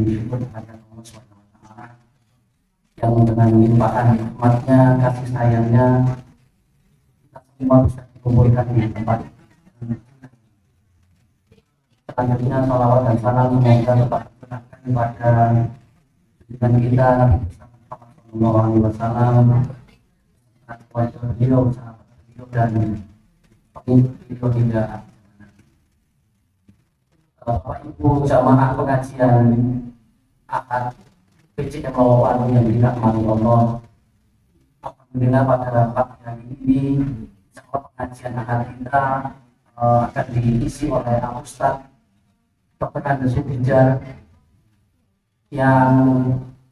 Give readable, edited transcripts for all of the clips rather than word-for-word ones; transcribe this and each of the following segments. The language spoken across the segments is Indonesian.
Bersyukur kepada Allah Subhanahu wa Ta'ala yang dengan limpahan nikmatnya, kasih sayangnya, kita semua bisa dikumpulkan di tempat. Selanjutnya salawat dan salam semoga tetap tercurahkan kepada junjungan kita Nabi Muhammad SAW, wajah beliau, sahabat beliau dan pengikut beliau hingga Bapak Ibu jamaah pengajian Ahad PCM Lawan yang dirahmati Allah. Alhamdulillah pada pagi hari ini pengajian Ahad kita akan diisi oleh Ustaz Dr. Andes Subijar yang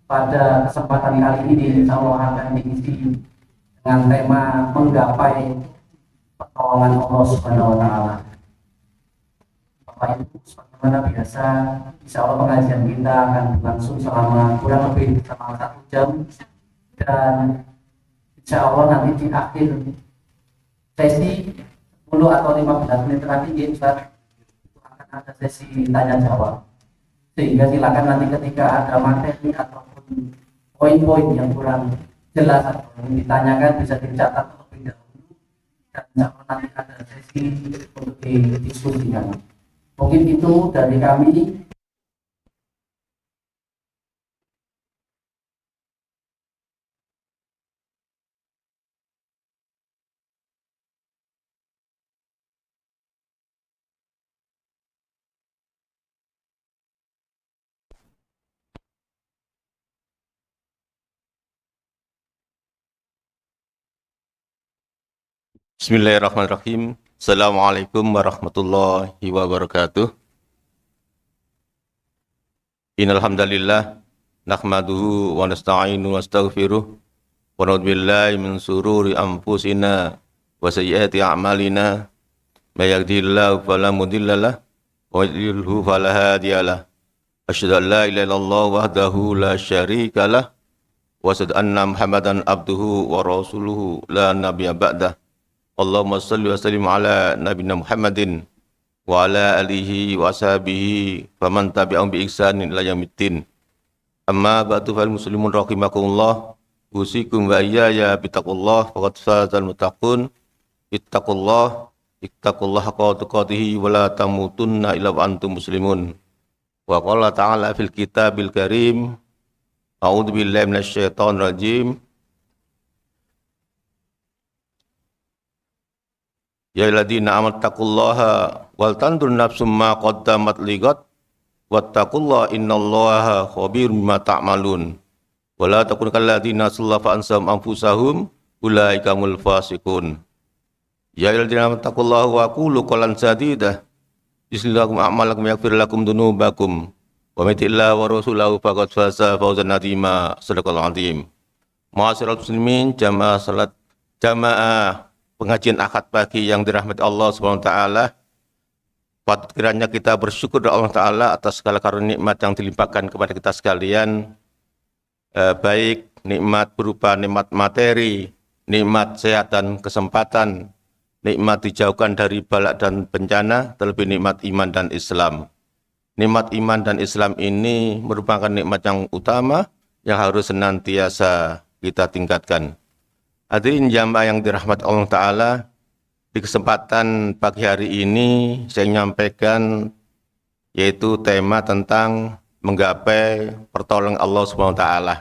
pada kesempatan kali ini insya Allah akan diisi dengan tema menggapai pertolongan Allah Subhanahu wa Ta'ala. Bapak Ibu, sebagaimana biasa, insya Allah pengajian kita akan berlangsung selama kurang lebih selama 1 jam, dan insya Allah nanti di akhir sesi 10 atau 15 menit lagi Ustaz, itu akan ada sesi tanya jawab, sehingga silakan nanti ketika ada materi ataupun poin-poin yang kurang jelas atau yang ditanyakan bisa dicatat terlebih dahulu, dan insya Allah nanti ada sesi untuk didiskusikan. Mungkin itu dari kami. Bismillahirrahmanirrahim. Assalamualaikum warahmatullahi wabarakatuh. Innal hamdalillah nahmaduhu wa nasta'inu wa nastaghfiruh wa na'udzu billahi min shururi anfusina wa sayyiati a'malina. May yahdihillahu fala mudilla lahu wa may yudlilhu fala hadiya lahu. Asyhadu an la ilaha illallah wahdahu la syarika lahu wa asyhadu anna Muhammadan abduhu wa rasuluhu la nabiyya ba'dah. Allahumma salli wa sallim ala nabiyina Muhammadin wa ala alihi wa ashabihi faman tabi'ahum bi ihsanin ila yaumiddin. Amma ba'du fal muslimun rahimakumullah, usikum wa iyaya bittaqullah faqad fazal muttaqun. Ittaqullah haqqa tuqatih wa la tamutunna illa wa antum muslimun. Wa qala ta'ala fil kitabil karim, a'udzu billahi minasyaitonir rajim. Ya ayyuhalladzina amanu taqullaha wal tanzur nafsum ma qaddamat lighad wattaqullaha innallaha khabirum bima ta'malun. Wa la takunu kalladzina nasallaha fa ansahum anfusahum ulaika humul fasiqun. Ya ayyuhalladzina amanu taqullaha wa qulu qawlan sadida yuslih lakum a'malakum yaghfir lakum dzunubakum wa may yuti'illaha wa rasulahu faqad faza fawzan 'azima. Shadaqallahu 'azim. Ma'asyiral muslimin, jamaah pengajian Ahad pagi yang dirahmati Allah Subhanahu wa Ta'ala, patut kiranya kita bersyukur kepada Allah Ta'ala atas segala karunia nikmat yang dilimpahkan kepada kita sekalian, baik nikmat berupa nikmat materi, nikmat sehat dan kesempatan, nikmat dijauhkan dari balak dan bencana, terlebih nikmat iman dan Islam. Nikmat iman dan Islam ini merupakan nikmat yang utama yang harus senantiasa kita tingkatkan. Hadirin jamaah yang dirahmati Allah Ta'ala, di kesempatan pagi hari ini saya menyampaikan yaitu tema tentang menggapai pertolongan Allah Subhanahu wa Ta'ala.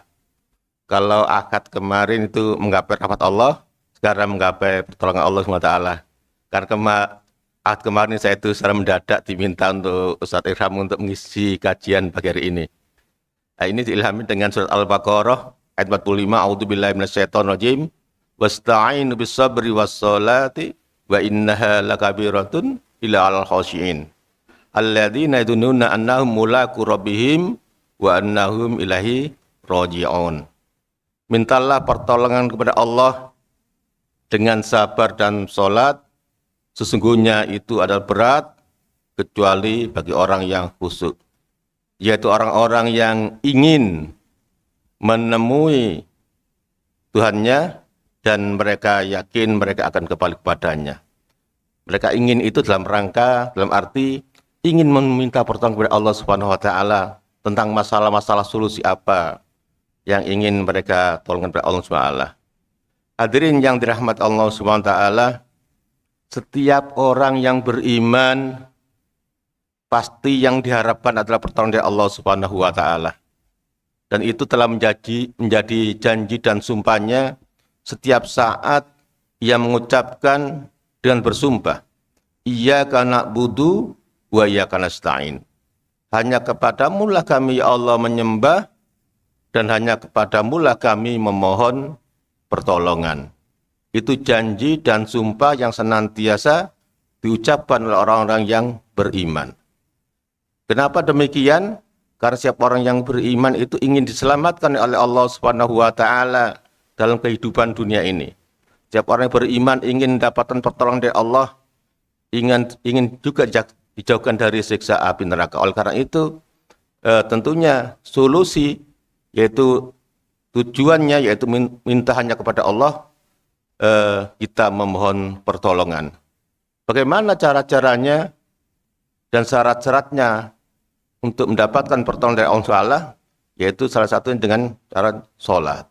Kalau akad kemarin itu menggapai rahmat Allah, sekarang menggapai pertolongan Allah Subhanahu wa Ta'ala. Karena akad kemarin saya itu secara mendadak diminta untuk Ustaz Irham untuk mengisi kajian pagi hari ini. Nah, ini diilhami dengan surat Al-Baqarah ayat 45, a'udzubillahi minasyaitonirrajim. Wasta'inu bis-sabri was-sholati wa innaha lakabiratun illa 'alal khashi'in alladzina yadhunnuna annahum mulaqu rabbihim wa annahum ilaihi raji'un. Mintalah pertolongan kepada Allah dengan sabar dan salat, sesungguhnya itu adalah berat kecuali bagi orang yang khusyuk, yaitu orang-orang yang ingin menemui Tuhannya dan mereka yakin mereka akan kembali kepadanya. Mereka ingin itu dalam arti ingin meminta pertolongan kepada Allah Subhanahu wa Ta'ala tentang masalah-masalah solusi apa yang ingin mereka tolongkan kepada Allah SWT. Hadirin yang dirahmati Allah SWT, setiap orang yang beriman pasti yang diharapkan adalah pertolongan dari Allah Subhanahu wa taala. Dan itu telah menjadi janji dan sumpahnya setiap saat ia mengucapkan dengan bersumpah, Iyyaka na'budu wa iyyaka nasta'in. Hanya kepadamu lah kami ya Allah menyembah dan hanya kepadamu lah kami memohon pertolongan. Itu janji dan sumpah yang senantiasa diucapkan oleh orang-orang yang beriman. Kenapa demikian? Karena setiap orang yang beriman itu ingin diselamatkan oleh Allah Subhanahu wa taala dalam kehidupan dunia ini. Setiap orang yang beriman ingin mendapatkan pertolongan dari Allah, ingin juga dijauhkan dari siksa api neraka. Oleh karena itu, tentunya solusi yaitu tujuannya yaitu minta hanya kepada Allah, kita memohon pertolongan. Bagaimana cara-caranya dan syarat-syaratnya untuk mendapatkan pertolongan dari Allah Ta'ala, yaitu salah satunya dengan cara sholat.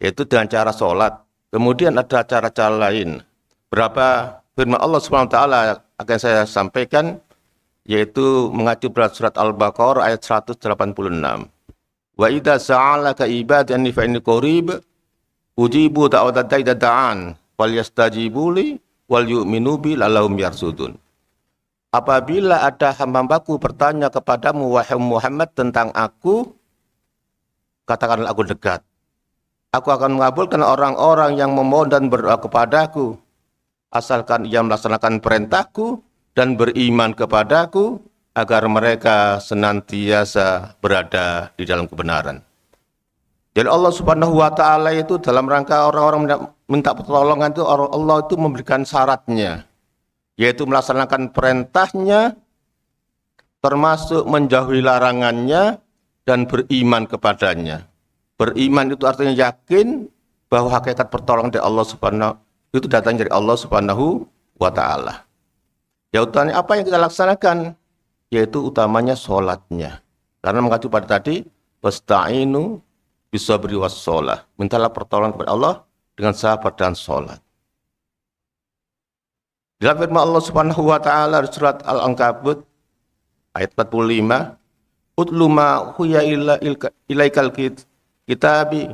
Yaitu dengan cara sholat. Kemudian ada cara-cara lain. Berapa firman Allah SWT akan saya sampaikan, yaitu mengacu pada surat Al-Baqarah ayat 186. Wa idza sa'alaka ibadi anni fa inni qarib ujibu da'watad da'i da'an wal yastajibu li wal yu'minu bi la'allahum yarsudun. Apabila ada hamba-hambaku bertanya kepadamu, wahai Muhammad, tentang aku, katakanlah aku dekat. Aku akan mengabulkan orang-orang yang memohon dan berdoa kepadaku, asalkan ia melaksanakan perintahku dan beriman kepadaku, agar mereka senantiasa berada di dalam kebenaran. Jadi Allah Subhanahu wa taala itu dalam rangka orang-orang minta pertolongan itu, Allah itu memberikan syaratnya, yaitu melaksanakan perintahnya, termasuk menjauhi larangannya, dan beriman kepadanya. Beriman itu artinya yakin bahwa hakikat pertolongan dari Allah Subhanahu itu datang dari Allah Subhanahu wa taala. Ya utamanya apa yang kita laksanakan? Yaitu utamanya sholatnya. Karena mengacu pada tadi, wasta'inu bisabri wassholah. Mintalah pertolongan kepada Allah dengan sabar dan sholat. Dalam firman Allah Subhanahu wa taala di surat Al-Ankabut ayat 45, "Utlu ma huya ilaikal kitabi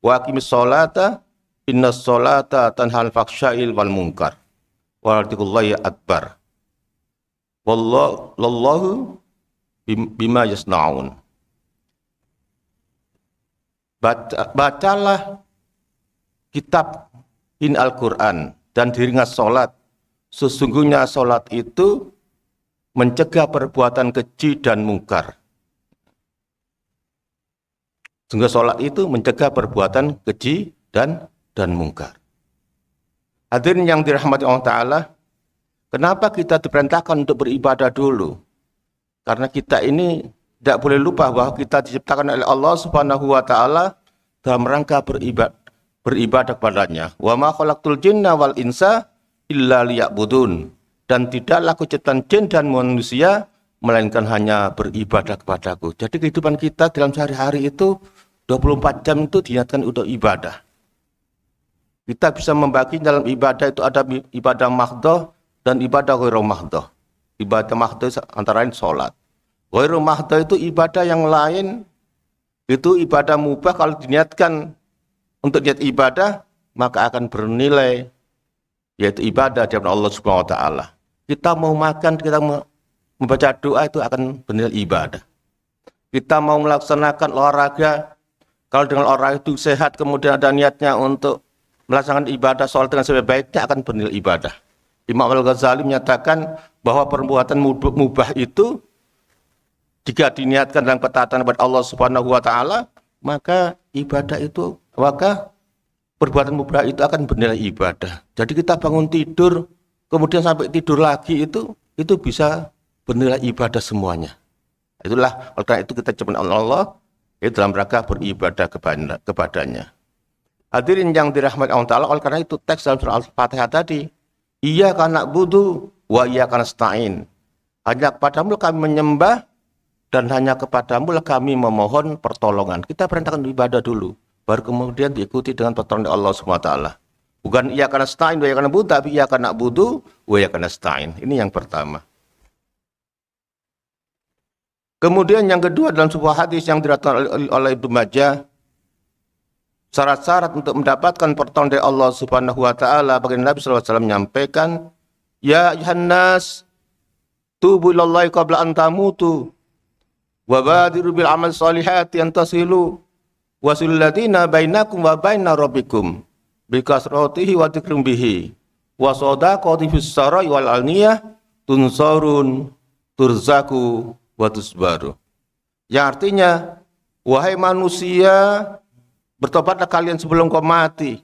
wa aqimis sholata innas sholata tanhal fahsyail wal munkar wa dzikrullahi akbar. Wallahu bima yasnaun." Bacalah kitab in Al-Quran dan diringat sholat. Sesungguhnya sholat itu mencegah perbuatan keji dan mungkar. Sehingga sholat itu mencegah perbuatan keji dan mungkar. Hadirin yang dirahmati Allah Ta'ala, kenapa kita diperintahkan untuk beribadah dulu? Karena kita ini tidak boleh lupa bahwa kita diciptakan oleh Allah Subhanahu wa taala dalam rangka beribadah kepadanya. Wa ma khalaqtul jinna wal insa illa liya'budun. Dan tidaklah aku ciptakan jin dan manusia melainkan hanya beribadah kepadaku. Jadi kehidupan kita dalam sehari-hari itu 24 jam itu diniatkan untuk ibadah. Kita bisa membagi dalam ibadah itu ada ibadah mahdhah dan ibadah ghairu mahdhah. Ibadah mahdhah antara lain sholat. Ghairu mahdhah itu ibadah yang lain, itu ibadah mubah kalau diniatkan untuk niat ibadah, maka akan bernilai, yaitu ibadah di hadapan Allah Subhanahu wa taala. Kita mau makan, kita membaca doa itu akan bernilai ibadah. Kita mau melaksanakan olahraga, kalau dengan olahraga itu sehat, kemudian ada niatnya untuk melaksanakan ibadah sholat dengan sebaik-baiknya akan bernilai ibadah. Imam Al-Ghazali menyatakan bahwa perbuatan mubah itu jika diniatkan dalam ketaatan kepada Allah Subhanahu wa taala, maka ibadah itu, maka perbuatan mubah itu akan bernilai ibadah. Jadi kita bangun tidur, kemudian sampai tidur lagi itu bisa bernilai ibadah semuanya. Itulah oleh karena itu kita ciptakan Allah itu dalam rangka beribadah kepadanya. Hadirin yang dirahmati Allah Ta'ala, oleh karena itu teks dalam surah Al-Fatihah tadi, Iyyaka na'budu wa iyyaka nasta'in. Hanya kepadamu kami menyembah dan hanya kepadamu lah kami memohon pertolongan. Kita perintahkan ibadah dulu, baru kemudian diikuti dengan pertolongan Allah SWT. Bukan iya karena nasta'in, wa iya karena butuh, tapi iya karena butuh, wa iya karena nasta'in. Ini yang pertama. Kemudian yang kedua dalam sebuah hadis yang diriwayatkan oleh Ibnu Majah, syarat-syarat untuk mendapatkan pertolongan dari Allah Subhanahu wa taala, baginda Nabi sallallahu alaihi wasallam menyampaikan, ya ayuhan nas tubu ilallahi qabla an tamutu wa badiru bil amal salihati an tasilu wasil ladina bainakum wa baina rabbikum bi kasratihi wa dzikrum bihi wa sadaqati fis sarai wal alniyah tunsarun turzaku wa tusbaru. Yang artinya, wahai manusia, bertobatlah kalian sebelum kau mati.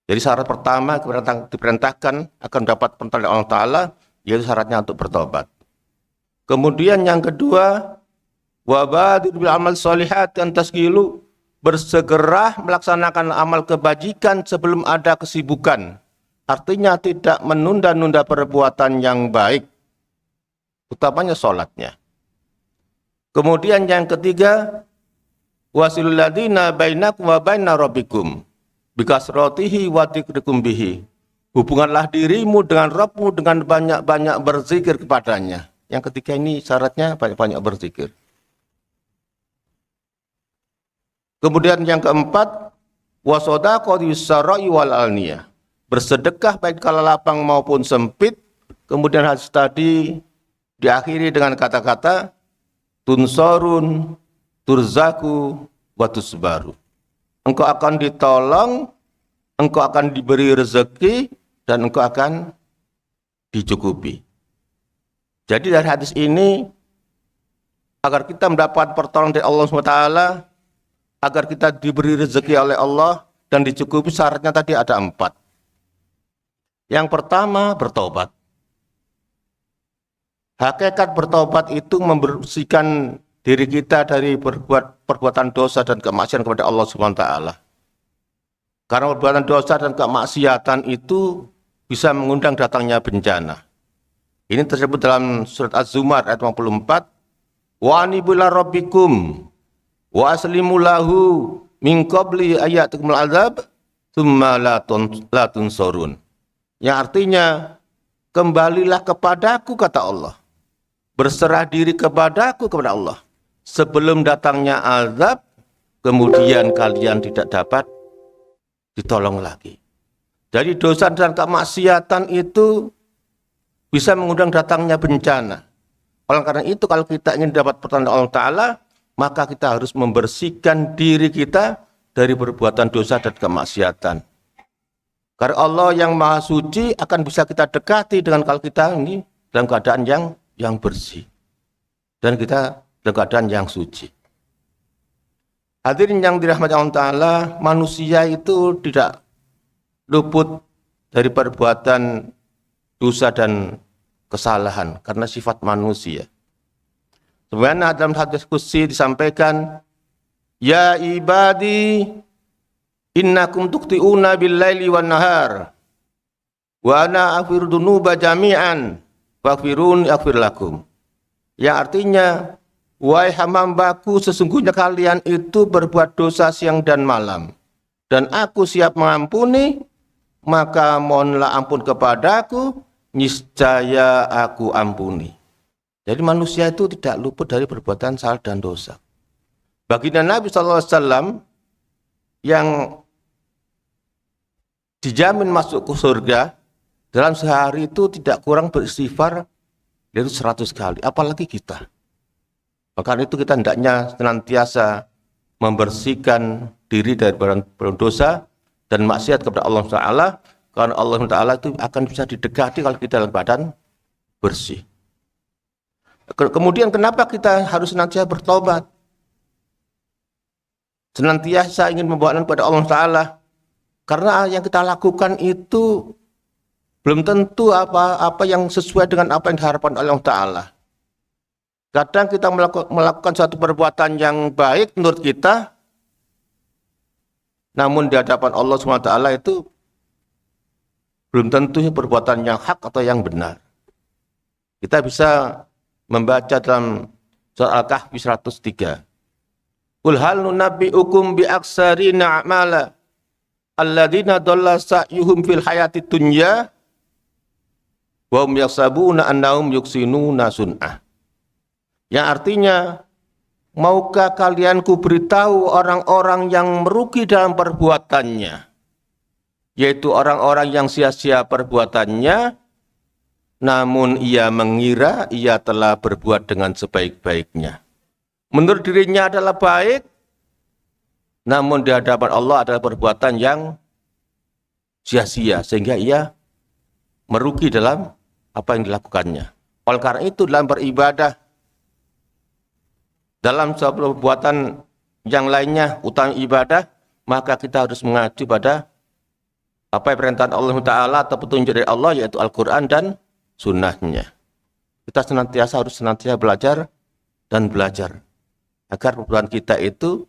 Jadi syarat pertama diperintahkan akan dapat pertolongan Allah Ta'ala, yaitu syaratnya untuk bertobat. Kemudian yang kedua, wabadir bil amal solihat dan tasgilu, bersegera melaksanakan amal kebajikan sebelum ada kesibukan. Artinya tidak menunda-nunda perbuatan yang baik, utamanya sholatnya. Kemudian yang ketiga, wasilul ladina bainakum wa baina rabbikum bikasratihi wa dzikrikum bihi. Hubunganlah dirimu dengan Rabbmu dengan banyak-banyak berzikir kepadanya. Yang ketiga ini syaratnya banyak-banyak berzikir. Kemudian yang keempat, wasodaqati bissarai wal alniyah. Bersedekah baik kala lapang maupun sempit. Kemudian hadis tadi diakhiri dengan kata-kata tunsorun turzaku wa tusbaru. Engkau akan ditolong, engkau akan diberi rezeki, dan engkau akan dicukupi. Jadi dari hadis ini, agar kita mendapat pertolongan dari Allah SWT, agar kita diberi rezeki oleh Allah dan dicukupi, syaratnya tadi ada 4. Yang pertama, bertobat. Hakikat bertobat itu membersihkan diri kita dari perbuatan dosa dan kemaksiatan kepada Allah Subhanahu wa taala. Karena perbuatan dosa dan kemaksiatan itu bisa mengundang datangnya bencana. Ini tersebut dalam surat Az-Zumar ayat 54. Wa anibu ila rabbikum wa aslimu lahu min qabli ayatikumul azab tsumma la tunsurun. Yang artinya, kembalilah kepadaku, kata Allah. Berserah diri kepadaku, kepada Allah. Sebelum datangnya azab, kemudian kalian tidak dapat ditolong lagi. Jadi dosa dan kemaksiatan itu bisa mengundang datangnya bencana. Oleh karena itu, kalau kita ingin dapat pertolongan Allah Ta'ala, maka kita harus membersihkan diri kita dari perbuatan dosa dan kemaksiatan. Karena Allah yang Maha Suci akan bisa kita dekati dengan kalau kita ini dalam keadaan yang bersih. Dan kita dalam keadaan yang suci. Hadirin yang dirahmati Allah Ta'ala, manusia itu tidak luput dari perbuatan dosa dan kesalahan karena sifat manusia. Sebenarnya dalam hadis qudsi disampaikan, ya ibadi innakum tuqti'una bil-laili wan-nahar wa ana aghfiru dzunuba jami'an faghfirun aghfir lakum. Yang artinya, wahai hamba-hambaku, sesungguhnya kalian itu berbuat dosa siang dan malam, dan aku siap mengampuni, maka mohonlah ampun kepadaku, niscaya aku ampuni. Jadi manusia itu tidak luput dari perbuatan salah dan dosa. Baginda Nabi SAW yang dijamin masuk ke surga, dalam sehari itu tidak kurang beristighfar dari 100 kali, apalagi kita. Maka itu kita hendaknya senantiasa membersihkan diri dari dosa dan maksiat kepada Allah Taala, karena Allah Taala itu akan bisa didekati kalau kita dalam badan bersih. Kemudian kenapa kita harus senantiasa bertobat? Senantiasa ingin membawakan kepada Allah Taala, karena yang kita lakukan itu belum tentu apa yang sesuai dengan apa yang diharapkan oleh Allah Ta'ala. Kadang kita melakukan suatu perbuatan yang baik menurut kita, namun di hadapan Allah SWT itu belum tentu perbuatan yang hak atau yang benar. Kita bisa membaca dalam surat Al-Kahfi 103. Qul hal nunabbi'ukum bi aksarina a'mala alladzina dhalla sa'yuhum fil hayatid dunya wa hum yahsabuna annahum yuhsinuna sun'ah. Yang artinya, maukah kalian ku beritahu orang-orang yang merugi dalam perbuatannya, yaitu orang-orang yang sia-sia perbuatannya, namun ia mengira ia telah berbuat dengan sebaik-baiknya. Menurut dirinya adalah baik, namun di hadapan Allah adalah perbuatan yang sia-sia, sehingga ia merugi dalam apa yang dilakukannya. Oleh karena itu dalam beribadah, dalam sebuah perbuatan yang lainnya, utama ibadah, maka kita harus mengacu pada apa yang perintah Allah Ta'ala atau petunjuk dari Allah, yaitu Al-Quran dan sunnahnya. Kita harus senantiasa belajar dan belajar, agar perbuatan kita itu,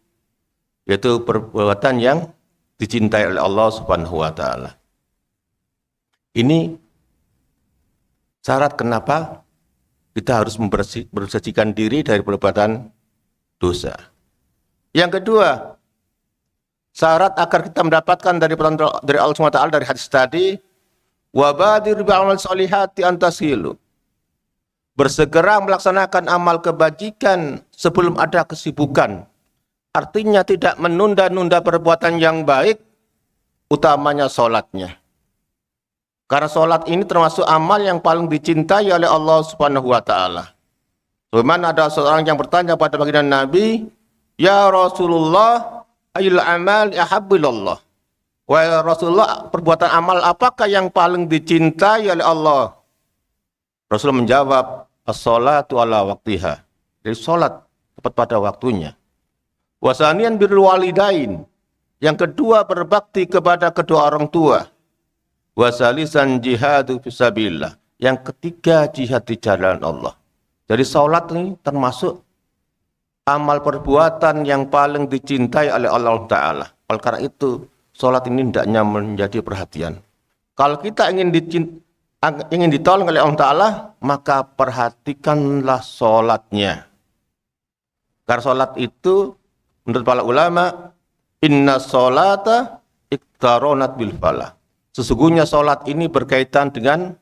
yaitu perbuatan yang dicintai oleh Allah Subhanahu wa Ta'ala. Ini syarat kenapa kita harus membersihkan diri dari perbuatan dosa. Yang kedua, syarat agar kita mendapatkan dari Allah SWT dari hadis tadi, wabadir bi'amal solihati antasilu. Bersegera melaksanakan amal kebajikan sebelum ada kesibukan. Artinya tidak menunda-nunda perbuatan yang baik, utamanya sholatnya. Karena sholat ini termasuk amal yang paling dicintai oleh Allah Subhanahu wa Ta'ala. Bagaimana ada seorang yang bertanya pada baginda Nabi, ya Rasulullah, ayil amal ahabbillah. Wahai Rasulullah, perbuatan amal apakah yang paling dicintai oleh Allah? Rasulullah menjawab, as-salatu ala waktiha. Jadi sholat tepat pada waktunya. Wasanian birrul walidain. Yang kedua, berbakti kepada kedua orang tua. Wasalisan jihadu fisabilillah. Yang ketiga, jihad di jalan Allah. Jadi sholat ini termasuk amal perbuatan yang paling dicintai oleh Allah Ta'ala. Oleh karena itu, sholat ini hendaknya menjadi perhatian. Kalau kita ingin ditolong oleh Allah Ta'ala, maka perhatikanlah sholatnya. Karena sholat itu, menurut para ulama, inna sholata iktaronat bil falah. Sesungguhnya sholat ini berkaitan dengan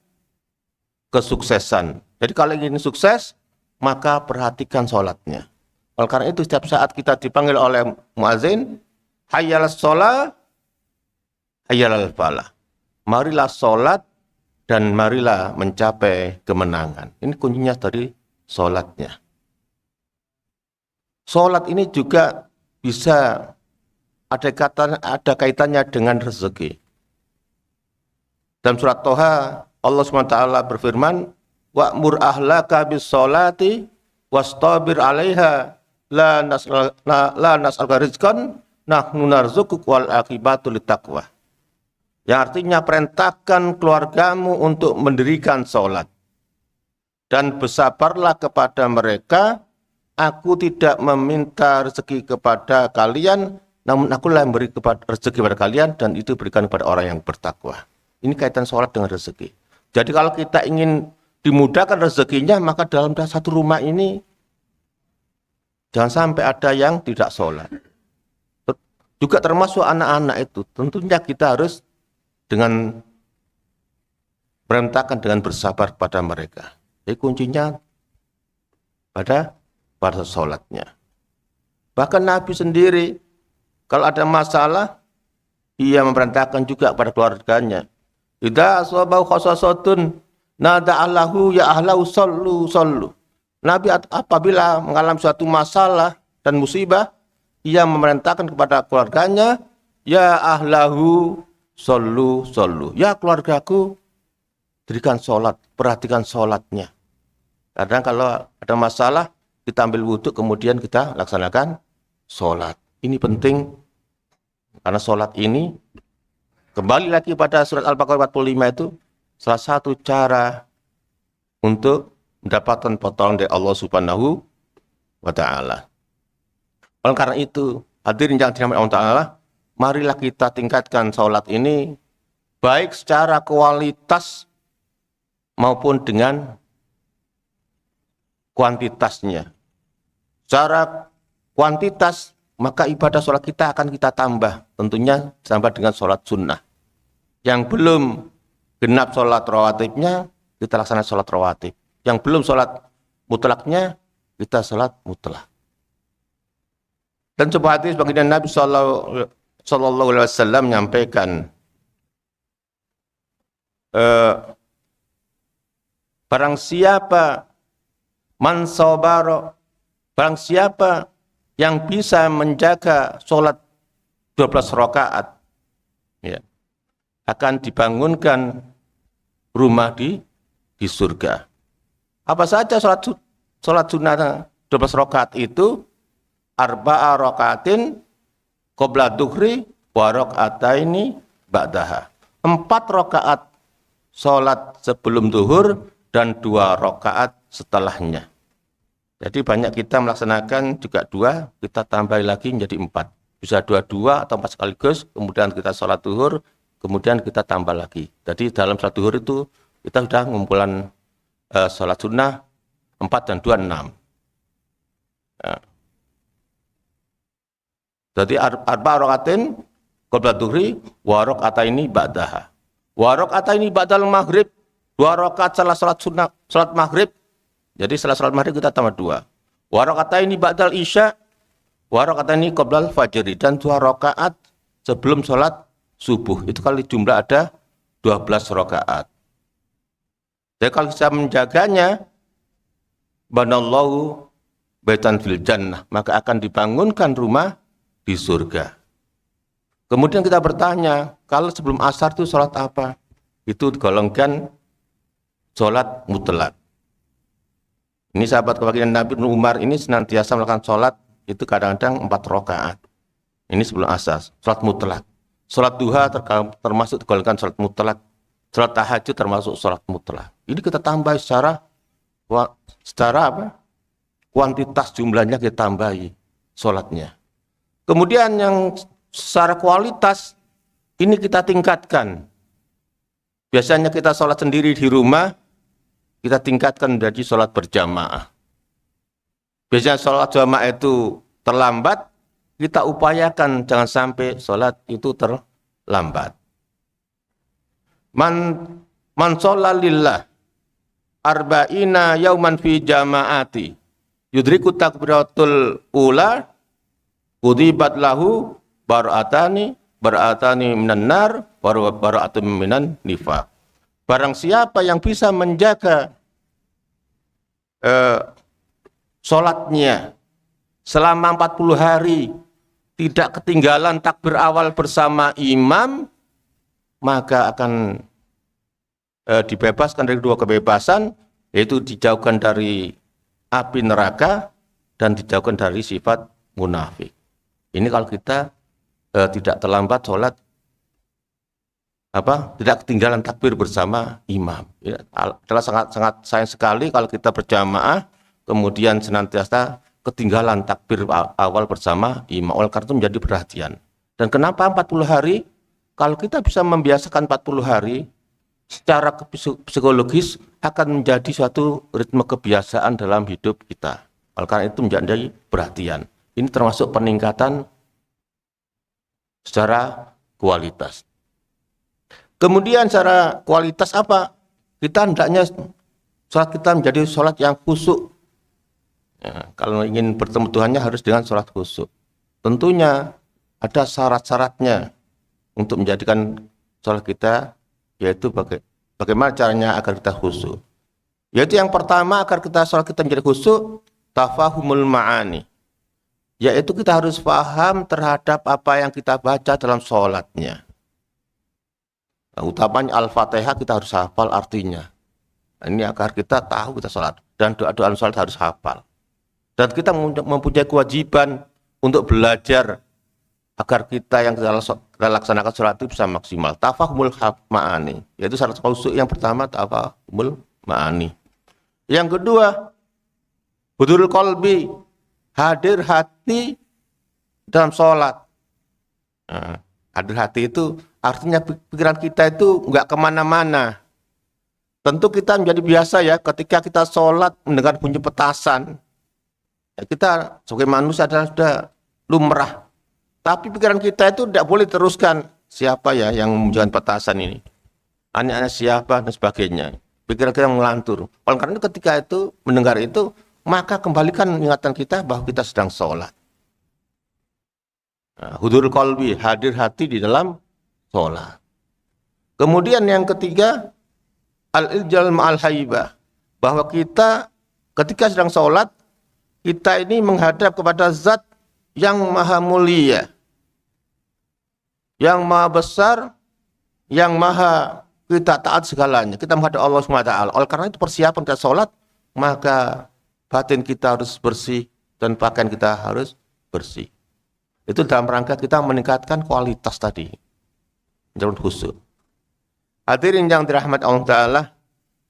kesuksesan. Jadi kalau ingin sukses, maka perhatikan sholatnya. Oleh karena itu setiap saat kita dipanggil oleh muazin, hayyal sholat, hayyal falah. Marilah sholat dan marilah mencapai kemenangan. Ini kuncinya dari sholatnya. Sholat ini juga bisa ada kaitannya dengan rezeki. Dalam surat Toha, Allah SWT berfirman, wa'mur ahlaka bis sholati wastabir 'alaiha la nas'aluka rizqan nahnu narzuquk wal aqibatu littaqwa. Yang artinya perintahkan keluargamu untuk mendirikan sholat dan bersabarlah kepada mereka. Aku tidak meminta rezeki kepada kalian, namun akulah yang beri rezeki kepada kalian, dan itu berikan kepada orang yang bertakwa. Ini kaitan sholat dengan rezeki. Jadi kalau kita ingin dimudahkan rezekinya, maka dalam satu rumah ini jangan sampai ada yang tidak sholat. Juga termasuk anak-anak itu. Tentunya kita harus dengan merentahkan dengan bersabar pada mereka. Jadi kuncinya pada sholatnya. Bahkan Nabi sendiri, kalau ada masalah, ia memerintahkan juga pada keluarganya. Idza asabau khasasatun nada'allahu ya ahlau sallu. Nabi apabila mengalami suatu masalah dan musibah, ia memerintahkan kepada keluarganya, ya ahlahu sallu. Ya keluargaku, dirikan sholat, perhatikan sholatnya. Kadang kalau ada masalah, kita ambil wudhu, kemudian kita laksanakan sholat. Ini penting, karena sholat ini, kembali lagi pada surat Al-Baqarah 45 itu, salah satu cara untuk mendapatkan pertolongan dari Allah Subhanahu wa Ta'ala. Oleh karena itu, hadirin yang dirahmati Allah Ta'ala, marilah kita tingkatkan sholat ini, baik secara kualitas maupun dengan kuantitasnya. Secara kuantitas, maka ibadah sholat kita akan kita tambah. Tentunya tambah dengan sholat sunnah. Yang belum genap sholat rawatibnya, kita laksanakan sholat rawatib. Yang belum sholat mutlaknya, kita sholat mutlak. Dan sebuah hadis baginda Nabi Sallallahu Alaihi Wasallam menyampaikan, barang siapa man sabara, barang siapa yang bisa menjaga sholat 12 rakaat, ya, akan dibangunkan rumah di surga. Apa saja sholat sunnah 12 rakaat itu? Arba'a rakaatin qabla dhuhri wa raka'ataini ba'daha. 4 rakaat sholat sebelum zuhur dan 2 rakaat setelahnya. Jadi banyak kita melaksanakan juga 2, kita tambah lagi menjadi 4. Bisa 2 atau 4 sekaligus, kemudian kita sholat zuhur, kemudian kita tambah lagi. Jadi dalam sholat zuhur itu kita sudah ngumpulan sholat sunnah 4 dan 2, 6. Ya. Jadi arba rakaatin qabla dhuhri wa raka'ataini ba'daha. Wa raka'ataini ba'dal maghrib, 2 rakaat setelah salat sunnah, salat maghrib. Jadi setelah salat maghrib kita tambah 2. Wa raka'ataini ba'dal isya, wa raka'ataini qabla fajri, dan 2 rakaat sebelum salat subuh. Itu kali jumlah ada 12 rakaat. Jadi kalau bisa menjaganya, banallahu baitan fil jannah, maka akan dibangunkan rumah di surga. Kemudian kita bertanya, kalau sebelum asar itu sholat apa? Itu digolongkan sholat mutlak. Ini sahabat kebagingan Nabi Ibnu Umar ini senantiasa melakukan sholat itu kadang-kadang 4 rakaat. Ini sebelum asar, sholat mutlak. Sholat duha termasuk digolongkan sholat mutlak. Sholat tahajud termasuk sholat mutlak. Ini kita tambah secara apa? Kuantitas jumlahnya kita tambahi sholatnya. Kemudian yang secara kualitas ini kita tingkatkan. Biasanya kita sholat sendiri di rumah, kita tingkatkan menjadi sholat berjamaah. Biasanya sholat jamaah itu terlambat, kita upayakan jangan sampai sholat itu terlambat. Man sholla lillah arba'ina yauman fi jama'ati yudriku takbiratul ula kudibat lahu bara'atani minan nar bara'atun minan nifaq. Barang siapa yang bisa menjaga sholatnya selama 40 hari, tidak ketinggalan takbir awal bersama imam, maka akan dibebaskan dari 2 kebebasan, yaitu dijauhkan dari api neraka dan dijauhkan dari sifat munafik. Ini kalau kita tidak terlambat sholat, tidak ketinggalan takbir bersama imam. Ya, adalah sangat sayang sekali kalau kita berjamaah kemudian senantiasa ketinggalan takbir awal bersama imam. Oleh karena itu menjadi perhatian. Dan kenapa 40 hari? Kalau kita bisa membiasakan 40 hari, secara psikologis akan menjadi suatu ritme kebiasaan dalam hidup kita. Oleh karena itu menjadi perhatian. Ini termasuk peningkatan secara kualitas. Kemudian secara kualitas apa? Kita hendaknya sholat kita menjadi sholat yang khusyuk. Ya, kalau ingin bertemu Tuhannya harus dengan sholat khusyuk. Tentunya ada syarat-syaratnya untuk menjadikan sholat kita, yaitu bagaimana caranya agar kita khusyuk. Yaitu yang pertama, agar sholat kita menjadi khusyuk, tafahumul ma'ani. Yaitu kita harus paham terhadap apa yang kita baca dalam sholatnya. Nah, utamanya Al-Fatihah kita harus hafal artinya. Nah, ini agar kita tahu kita sholat. Dan doa-doa sholat harus hafal. Dan kita mempunyai kewajiban untuk belajar agar kita yang kita laksanakan sholat itu bisa maksimal. Tafahumul ma'ani. Yaitu syarat khusyuk yang pertama, tafahumul ma'ani. Yang kedua, hudurul qalbi. Hadir hati dalam sholat. Nah, hadir hati itu artinya pikiran kita itu enggak kemana-mana. Tentu kita menjadi biasa ya ketika kita sholat mendengar bunyi petasan. Ya, kita sebagai manusia adalah sudah lumrah. Tapi pikiran kita itu tidak boleh teruskan. Siapa ya yang membunyikan petasan ini? Aneh-aneh siapa dan sebagainya. Pikiran kita ngelantur. Oleh karena itu ketika itu mendengar itu, maka kembalikan ingatan kita bahwa kita sedang sholat. Nah, hudurul qalbi, hadir hati di dalam sholat. Kemudian yang ketiga, al-iljal ma'al haibah. Bahwa kita ketika sedang sholat, kita ini menghadap kepada zat yang maha mulia, yang maha besar, yang maha kita taat segalanya. Kita menghadap Allah SWT. Oleh karena itu persiapan kita sholat, maka batin kita harus bersih dan pakaian kita harus bersih. Itu dalam rangka kita meningkatkan kualitas tadi. Jalan khusyuk. Hadirin yang dirahmati Allah Ta'ala,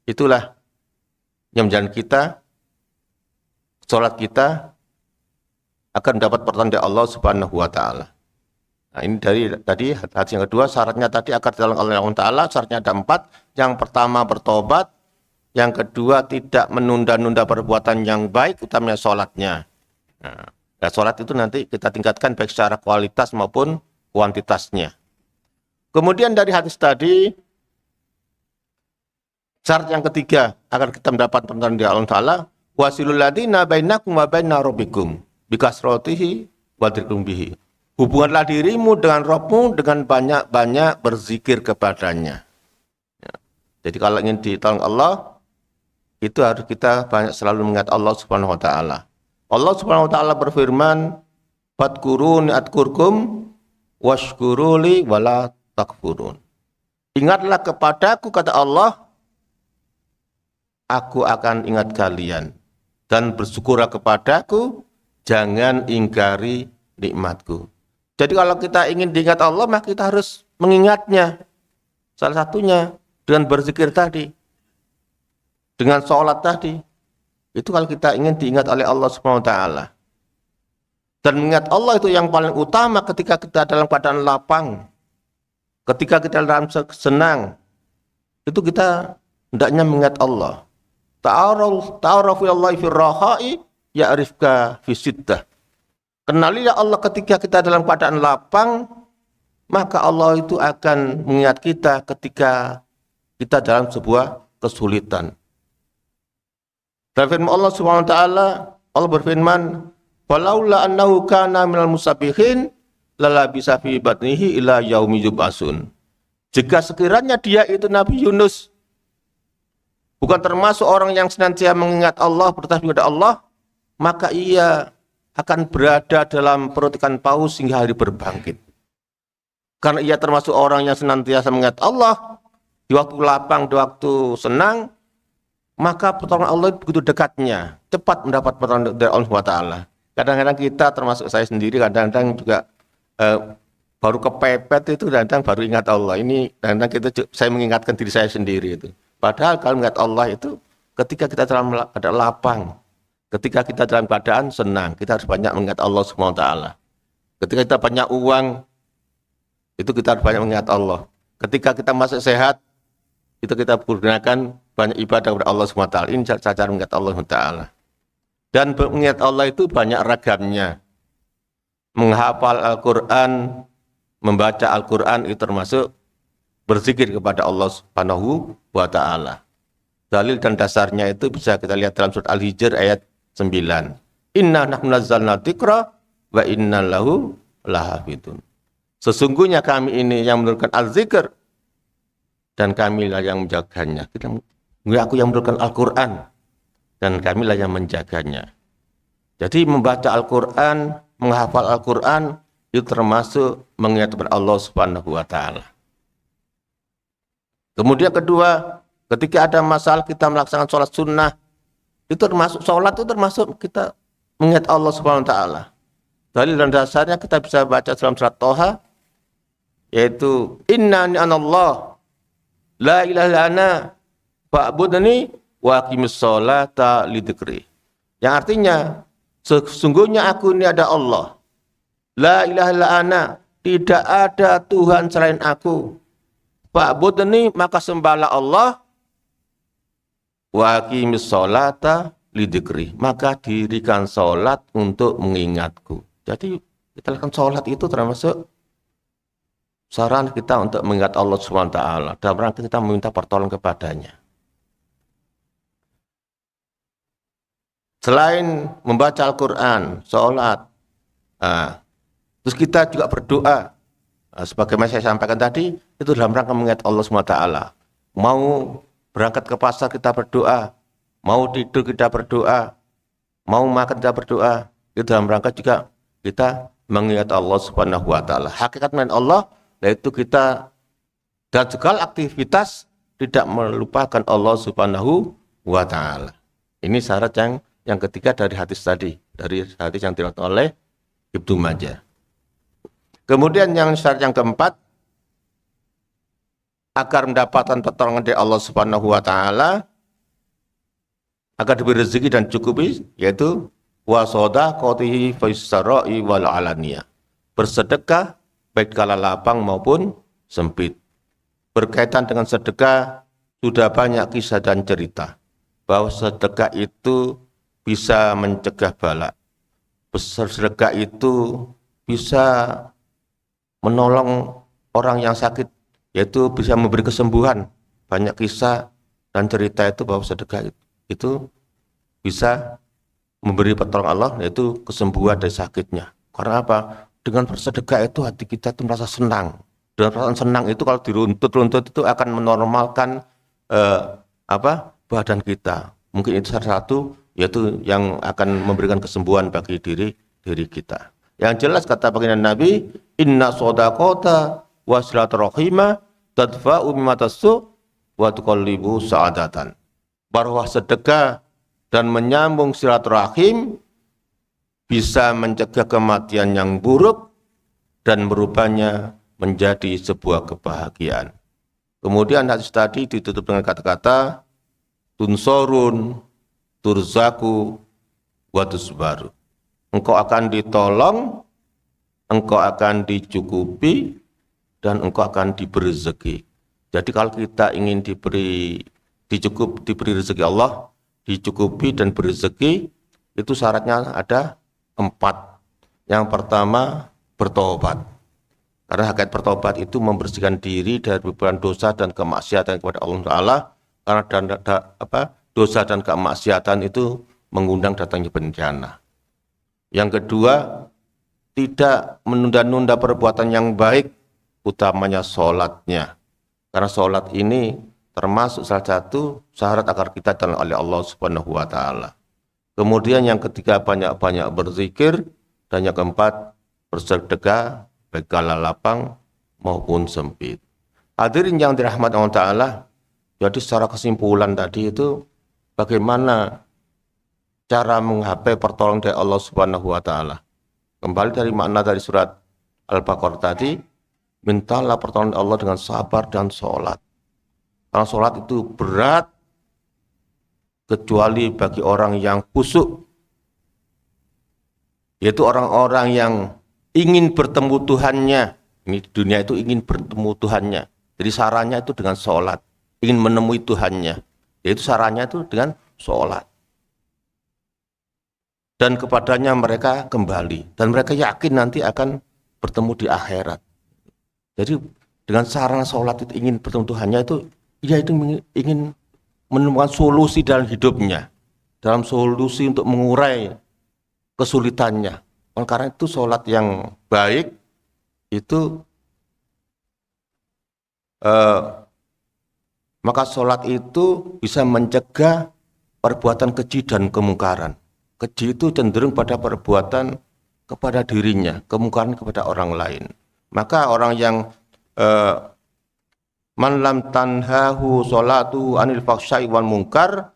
itulah yang menjadikan kita, sholat kita akan dapat pertanda Allah Subhanahu wa Ta'ala. Nah, ini dari tadi hadis yang kedua, syaratnya tadi akan dalam Allah Ta'ala, syaratnya ada 4. Yang pertama bertobat, yang kedua tidak menunda-nunda perbuatan yang baik, utamanya sholatnya. Nah, sholat itu nanti kita tingkatkan baik secara kualitas maupun kuantitasnya. Kemudian dari hadis tadi, syarat yang ketiga agar kita mendapat pertolongan dari Allah Ta'ala, wasilul ladina bainakum wa baina rabbikum bikasratihi wa dzikrum bihi. Hubunganlah dirimu dengan Rabbmu dengan banyak-banyak berzikir kepadanya. Ya. Jadi kalau ingin ditolong Allah, itu harus kita banyak selalu mengingat Allah Subhanahu wa Ta'ala. Allah Subhanahu wa Ta'ala berfirman, "Fadkuruni adkurkum washkuruli wala takfurun." Ingatlah kepadaku, kata Allah, aku akan ingat kalian, dan bersyukurlah kepadaku, jangan ingkari nikmatku. Jadi kalau kita ingin diingat Allah, maka kita harus mengingatnya. Salah satunya dengan berzikir tadi, dengan sholat tadi. Itu kalau kita ingin diingat oleh Allah Subhanahu wa Ta'ala. Dan mengingat Allah itu yang paling utama ketika kita dalam keadaan lapang, ketika kita dalam senang, itu kita hendaknya mengingat Allah. Ta'arafu Allah fi raha'i ya'rifka fi siddah. Kenalilah Allah ketika kita dalam keadaan lapang, maka Allah itu akan mengingat kita ketika kita dalam sebuah kesulitan. Dalam firman Allah Subhanahu wa Ta'ala, Allah berfirman, "Walaula annahu kana minal musabbihin lalabisa fi batnihi ila yaumi yub'atsun." Jika sekiranya dia itu Nabi Yunus bukan termasuk orang yang senantiasa mengingat Allah, bertasbih kepada Allah, maka ia akan berada dalam perut ikan paus hingga hari berbangkit. Karena ia termasuk orang yang senantiasa mengingat Allah di waktu lapang, di waktu senang, maka pertolongan Allah begitu dekatnya, cepat mendapat pertolongan dari Allah SWT. Kadang-kadang kita, termasuk saya sendiri, kadang-kadang juga baru kepepet itu, kadang-kadang baru ingat Allah. Ini kadang-kadang saya mengingatkan diri saya sendiri itu. Padahal kalau mengingat Allah itu ketika kita dalam keadaan lapang, ketika kita dalam keadaan senang, kita harus banyak mengingat Allah SWT. Ketika kita banyak uang, itu kita harus banyak mengingat Allah. Ketika kita masih sehat, itu kita gunakan banyak ibadah kepada Allah SWT. Ini cara mengingat Allah SWT. Dan mengingat Allah itu banyak ragamnya. Menghafal Al-Quran, membaca Al-Quran itu termasuk berzikir kepada Allah Subhanahu wa Ta'ala. Dalil dan dasarnya itu bisa kita lihat dalam surat Al-Hijr ayat 9. Inna nahnu nazzalna dzikra wa inna lahu lahafidun. Sesungguhnya kami ini yang menurunkan al-zikr dan kamilah yang menjaganya. Aku yang menurunkan Al-Quran dan kamilah yang menjaganya. Jadi membaca Al-Quran, menghafal Al-Quran itu termasuk mengingat kepada Allah Subhanahu wa Ta'ala. Kemudian kedua, ketika ada masalah kita melaksanakan sholat sunnah, itu termasuk sholat itu termasuk kita mengingat Allah Subhanahu wa Ta'ala. Dalil dan dasarnya kita bisa baca dalam surat Toha, yaitu Inna ni'anallah la ilaha illa ana fa'budni wa aqimis sholata lidzikri. Yang artinya sesungguhnya aku ini ada Allah. La ilaha illa ana, tidak ada Tuhan selain aku. Fa'budni, maka sembahlah Allah wa aqimis sholata lidzikri, maka dirikan sholat untuk mengingatku. Jadi kita lakukan sholat itu termasuk sarana kita untuk mengingat Allah Subhanahu wa taala, dalam rangka kita meminta pertolongan kepadanya. Selain membaca Al-Qur'an, sholat, terus kita juga berdoa. Sebagaimana saya sampaikan tadi, itu dalam rangka mengingat Allah Subhanahu wa taala. Mau berangkat ke pasar kita berdoa, mau tidur kita berdoa, mau makan kita berdoa, itu dalam rangka juga kita mengingat Allah Subhanahu wa taala. Hakikat mengingat Allah yaitu kita dan segala aktivitas tidak melupakan Allah Subhanahu wa taala. Ini syarat yang ketiga dari hadis tadi, dari hadis yang diriwayatkan oleh Ibnu Majah. Kemudian yang syarat yang keempat, agar mendapatkan pertolongan dari Allah Subhanahu wa taala, agar diberi rezeki dan cukupi, yaitu wa shadaqatihi fi sarai wal alaniyah. Bersedekah baik kala lapang maupun sempit. Berkaitan dengan sedekah sudah banyak kisah dan cerita bahwa sedekah itu bisa mencegah bala. Bersedekah itu bisa menolong orang yang sakit, yaitu bisa memberi kesembuhan. Banyak kisah dan cerita itu bahwa sedekah itu bisa memberi pertolongan Allah, yaitu kesembuhan dari sakitnya. Karena apa? Dengan bersedekah itu hati kita itu merasa senang. Dengan perasaan senang itu kalau diruntut-runtut itu akan menormalkan badan kita. Mungkin itu salah satu, yaitu yang akan memberikan kesembuhan bagi diri kita. Yang jelas kata baginda Nabi, inna shadaqata wa silaturahima tadfa'u mimma tasu wa tuqallibu sa'adatan. Bahwa sedekah dan menyambung silaturahim bisa mencegah kematian yang buruk dan merubahnya menjadi sebuah kebahagiaan. Kemudian hadis tadi ditutup dengan kata-kata tunsorun turzaku wa tusbaru. Engkau akan ditolong, engkau akan dicukupi, dan engkau akan diberi rezeki. Jadi kalau kita ingin diberi rezeki Allah, dicukupi dan beri rezeki, itu syaratnya ada 4. Yang pertama, bertobat. Karena hakikat bertobat itu membersihkan diri dari beban dosa dan kemaksiatan kepada Allah Ta'ala. Karena dosa dan kemaksiatan itu mengundang datangnya bencana. Yang kedua, tidak menunda-nunda perbuatan yang baik, utamanya sholatnya. Karena sholat ini termasuk salah satu syarat agar kita diterima oleh Allah Subhanahu wa taala. Kemudian yang ketiga, banyak-banyak berzikir, dan yang keempat, bersedekah baik kala lapang maupun sempit. Hadirin yang dirahmati Allah Ta'ala, jadi secara kesimpulan tadi itu bagaimana cara menggapai pertolongan dari Allah Subhanahu wa taala. Kembali dari makna dari surat Al-Baqarah tadi, mintalah pertolongan Allah dengan sabar dan sholat. Karena sholat itu berat, kecuali bagi orang yang khusyuk, yaitu orang-orang yang ingin bertemu Tuhannya. Ini di dunia itu ingin bertemu Tuhannya. Jadi sarannya itu dengan sholat. Ingin menemui Tuhannya, yaitu sarannya itu dengan sholat. Dan kepadanya mereka kembali. Dan mereka yakin nanti akan bertemu di akhirat. Jadi dengan sarana sholat itu ingin bertemu Tuhannya itu, ia itu ingin menemukan solusi dalam hidupnya. Dalam solusi untuk mengurai kesulitannya. Oleh karena itu sholat yang baik itu maka sholat itu bisa mencegah perbuatan keji dan kemungkaran. Keji itu cenderung pada perbuatan kepada dirinya, kemungkaran kepada orang lain. Maka orang yang man lam tanhahu sholatu anil fahsyai wal munkar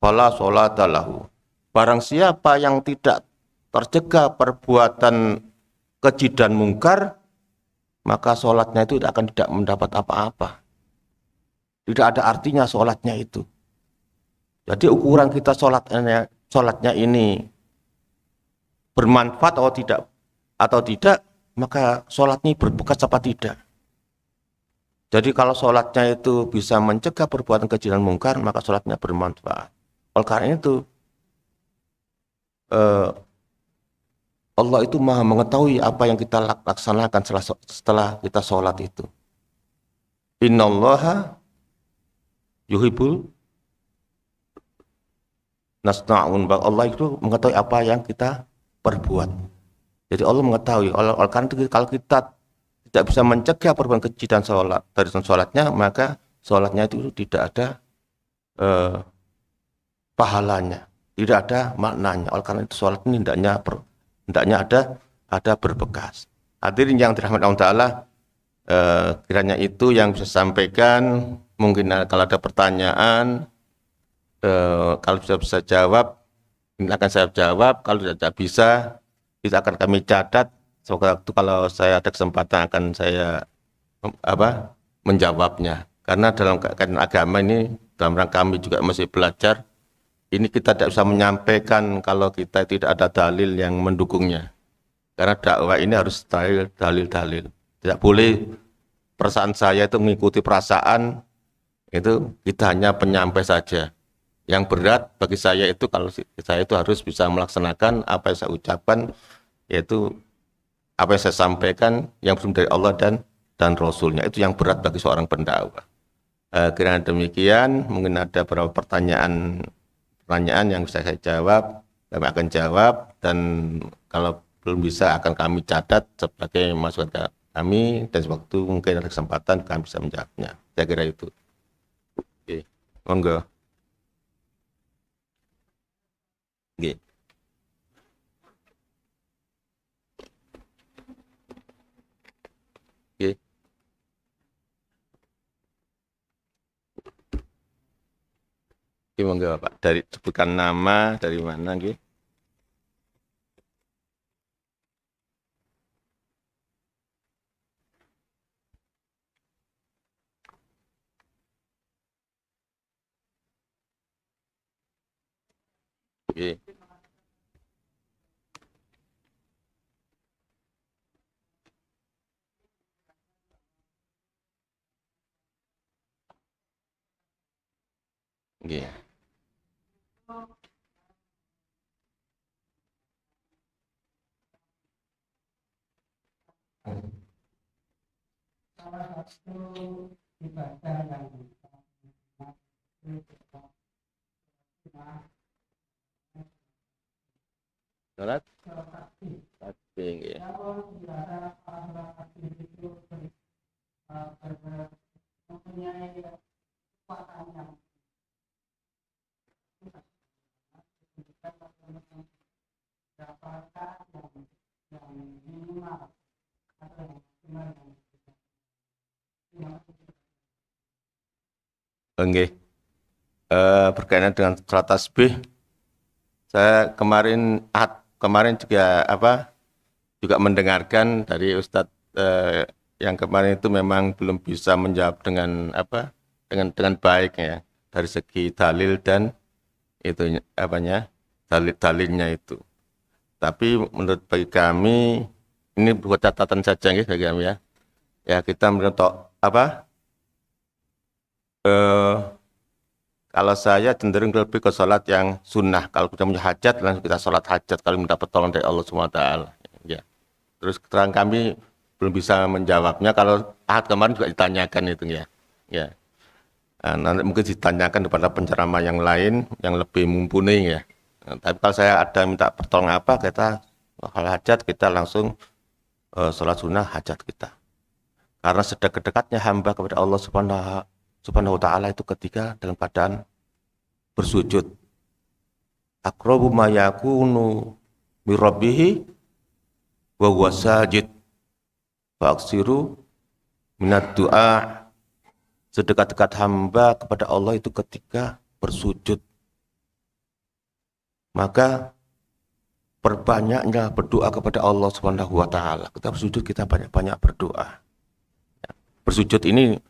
fala sholata lahu. Barang siapa yang tidak tercegah perbuatan keji dan mungkar, maka sholatnya itu akan tidak mendapat apa-apa. Tidak ada artinya sholatnya itu. Jadi ukuran kita sholatnya ini bermanfaat atau tidak, maka sholat ini berbekas apa tidak. Jadi kalau sholatnya itu bisa mencegah perbuatan keji dan mungkar, maka sholatnya bermanfaat. Oleh karena itu, eh, Allah itu maha mengetahui apa yang kita laksanakan setelah kita sholat itu. Innallaha yuhibbul nasna'un. Allah itu mengetahui apa yang kita perbuat. Jadi Allah mengetahui. Oleh karena itu kalau kita tidak bisa mencegah perbuatan keji dan sholat dari sholatnya, maka sholatnya itu tidak ada eh, pahalanya, tidak ada maknanya. Oleh karena itu sholat ini hendaknya ada berbekas. Hadirin yang dirahmati Allah Ta'ala, kiranya itu yang bisa sampaikan. Mungkin kalau ada pertanyaan, kalau bisa jawab, ini akan saya jawab. Kalau tidak bisa, itu akan kami catat. Semoga kalau saya ada kesempatan akan saya menjawabnya. Karena dalam keadaan agama ini, dalam rangka kami juga masih belajar, ini kita tidak bisa menyampaikan kalau kita tidak ada dalil yang mendukungnya. Karena dakwah ini harus dalil-dalil. Tidak boleh perasaan saya itu mengikuti perasaan, itu kita hanya penyampai saja. Yang berat bagi saya itu kalau saya itu harus bisa melaksanakan apa yang saya ucapkan, yaitu apa yang saya sampaikan yang bersumber dari Allah dan Rasulnya. Itu yang berat bagi seorang pendakwah. Kiranya demikian, mungkin ada beberapa pertanyaan yang bisa saya jawab, kami akan jawab, dan kalau belum bisa akan kami catat sebagai masukan kami, dan sewaktu mungkin ada kesempatan kami bisa menjawabnya. Saya kira itu. Oke, monggo. Oke. Oke. Oke, monggo Pak. Dari sebutkan nama, dari mana, oke? Oke. Oke. Salah satu ibadah yang Sholat? Oke, nggih. mempunyai kekuatan yang yang minimal atau yang maksimal Oke. Berkaitan dengan sholat tasbih, saya kemarin juga mendengarkan dari Ustadz yang kemarin itu memang belum bisa menjawab dengan baik ya, dari segi dalil dan itu dalilnya itu. Tapi menurut bagi kami ini buat catatan saja ya bagi kami ya. Ya kita menurut kalau saya cenderung lebih ke sholat yang sunnah. Kalau kita punya hajat, langsung kita sholat hajat. Kalau mendapat tolong dari Allah SWT. Ya. Terus keterangan kami belum bisa menjawabnya. Kalau ahad kemarin juga ditanyakan itu ya. Ya. Nah, nanti mungkin ditanyakan kepada penceramah yang lain yang lebih mumpuni ya. Nah, tapi kalau saya ada minta pertolongan apa, kita kalau hajat kita langsung sholat sunnah hajat kita. Karena sedekat-dekatnya hamba kepada Allah Subhanahu wa ta'ala itu ketika dalam keadaan bersujud. Aqrabu ma yakunu bi rabbih wa huwa sajid. Fa aksiru minad du'a. Sedekat-dekat hamba kepada Allah itu ketika bersujud. Maka perbanyaknya berdoa kepada Allah Subhanahu wa ta'ala. Kita bersujud, kita banyak-banyak berdoa. Bersujud ini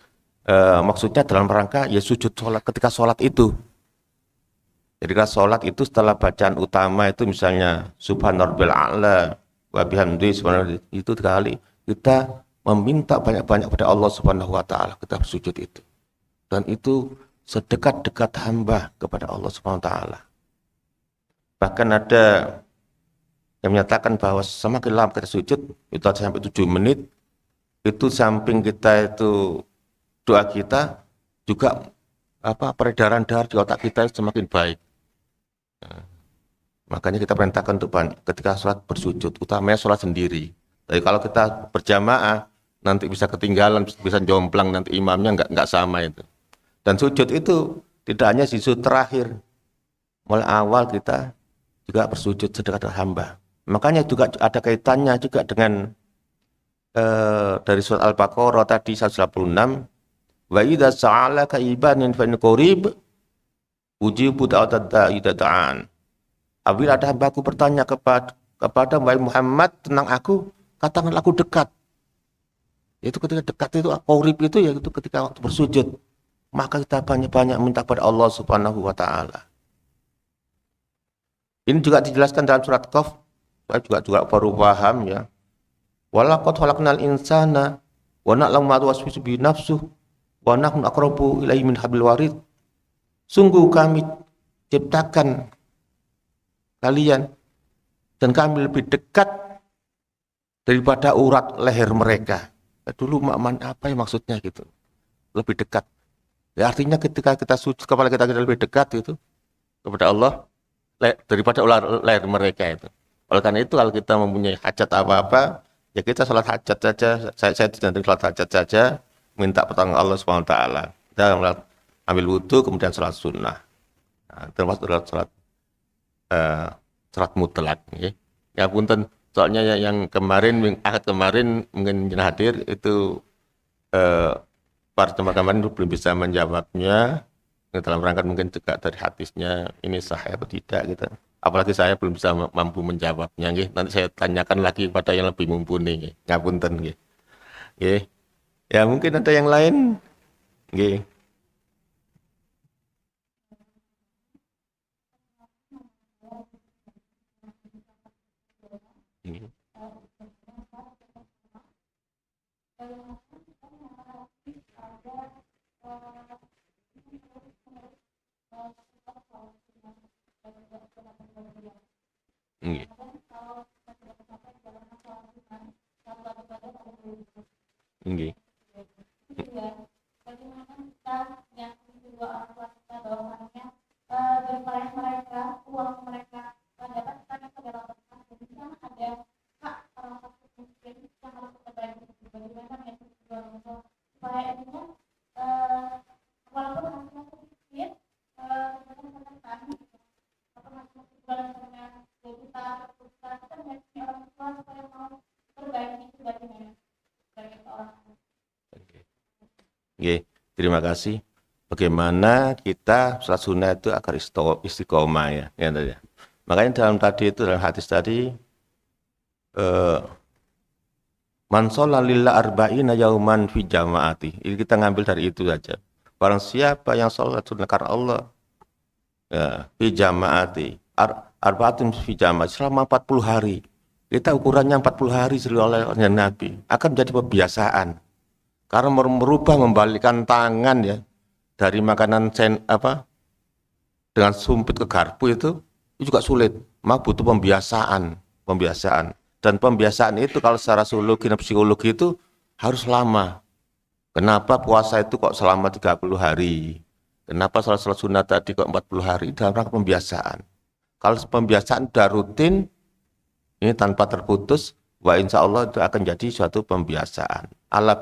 maksudnya dalam rangka ya sujud sholat ketika sholat itu. Jadi kalau sholat itu setelah bacaan utama itu misalnya Subhanallah a'la wa bihamdi itu kali kita meminta banyak-banyak kepada Allah Subhanahu wa taala kita bersujud itu. Dan itu sedekat-dekat hamba kepada Allah Subhanahu wa taala. Bahkan ada yang menyatakan bahwa semakin lama kita sujud, itu ada sampai 7 menit, itu samping kita itu doa kita juga peredaran darah di otak kita semakin baik. Nah, makanya kita perintahkan untuk ketika sholat bersujud, utamanya sholat sendiri. Jadi kalau kita berjamaah, nanti bisa ketinggalan, bisa jomplang, nanti imamnya nggak sama itu. Dan sujud itu tidak hanya di sujud terakhir, mulai awal kita juga bersujud sedekat hamba. Makanya juga ada kaitannya juga dengan dari surat Al-Baqarah tadi 186, wa idza sa'alaka ibadin fa inni qarib ujibu da'watad da'i idza da'an. Apabila ada hambaku bertanya kepada Muhammad tentang aku, katakanlah aku dekat. Itu ketika dekat itu qarib itu ya itu ketika waktu bersujud. Maka kita banyak-banyak minta kepada Allah Subhanahu wa taala. Ini juga dijelaskan dalam surat Qaf. Saya juga baru paham ya. Walaqad khalaqnal insana wa na'lamu ma tuwaswisu bi nafsuh wa nahnu aqrabu ilaihi min hablil warid. Sungguh kami ciptakan kalian dan kami lebih dekat daripada urat leher mereka. Dulu apa yang maksudnya gitu? Lebih dekat. Ya, artinya ketika kita sujud kepala kita lebih dekat itu kepada Allah daripada leher mereka itu. Oleh karena itu kalau kita mempunyai hajat apa-apa, ya kita sholat hajat saja. Saya nanti sholat hajat saja, minta pertolongan Allah SWT. Kita ambil wudhu, kemudian sholat sunnah. Nah, termasuk sholat mutlak. Ya punten, soalnya yang kemarin, akad kemarin mungkin hadir itu para teman kemarin belum bisa menjawabnya. Dalam rangka mungkin juga dari hadisnya ini sah atau tidak gitu. Apalagi saya belum bisa mampu menjawabnya. Nanti saya tanyakan lagi kepada yang lebih mumpuni. Ngapunten. Ya mungkin ada yang lain. Nggih. Bagaimana kita meyakinkan kedua orang tua kita bahwasanya berpayah mereka, uang mereka dapat kita dalam berkah. Jadi kan ada hak orang tua mungkin yang harus kita bayar. Bagaimana meyakinkan kedua orang tua supaya intinya walaupun hasilnya sedikit, kita tekan atau hasilnya sebulan misalnya 2 juta, 1 juta, kita meyakini orang tua supaya mau perbaiki itu bagaimana? Bagi seorang anak. Terima kasih. Bagaimana kita sholat sunnah itu agar istiqomah ya. Makanya dalam hadis tadi man shalla lillah arba'ina yauman fi jama'ati. Ini kita ngambil dari itu saja. Barang siapa yang sholat sunnah karena Allah ya, fi jama'ati arba'atin fi jama'ati selama 40 hari. Kita ukurannya 40 hari oleh Nabi akan menjadi kebiasaan. Karena merubah membalikkan tangan ya dari makanan dengan sumpit ke garpu itu juga sulit. Maka butuh pembiasaan. Dan pembiasaan itu kalau secara psikologi itu harus lama. Kenapa puasa itu kok selama 30 hari? Kenapa salat sunnah tadi kok 40 hari? Dalam rangka pembiasaan. Kalau pembiasaan sudah rutin, ini tanpa terputus, insya Allah itu akan jadi suatu pembiasaan. Allah